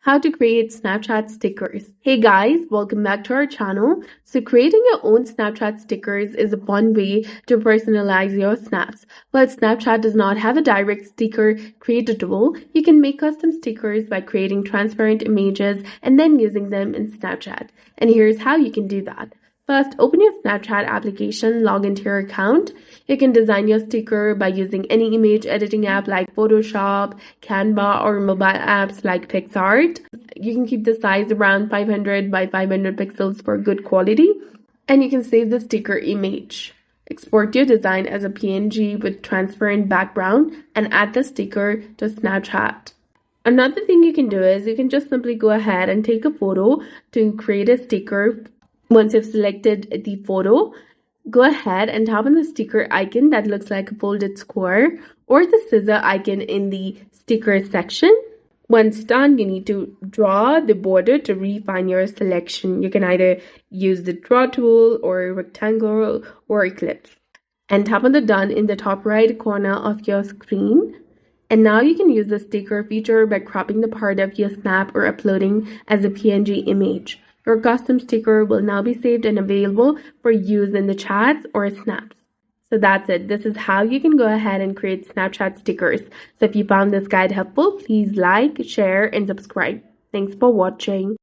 How to create Snapchat stickers. Hey guys, welcome back to our channel. So creating your own Snapchat stickers is a fun way to personalize your snaps. While Snapchat does not have a direct sticker creator tool, you can make custom stickers by creating transparent images and then using them in Snapchat. And here's how you can do that. First, open your Snapchat application, log into your account. You can design your sticker by using any image editing app like Photoshop, Canva, or mobile apps like PixArt. You can keep the size around 500 by 500 pixels for good quality. And you can save the sticker image. Export your design as a PNG with transparent background and add the sticker to Snapchat. Another thing you can do is you can just simply go ahead and take a photo to create a sticker. Once you've selected the photo, go ahead and tap on the sticker icon that looks like a folded square or the scissor icon in the sticker section. Once done, you need to draw the border to refine your selection. You can either use the draw tool or rectangle or ellipse. And tap on the done in the top right corner of your screen. And now you can use the sticker feature by cropping the part of your snap or uploading as a PNG image. Your custom sticker will now be saved and available for use in the chats or snaps. So that's it. This is how you can go ahead and create Snapchat stickers. So if you found this guide helpful, please like, share, and subscribe. Thanks for watching.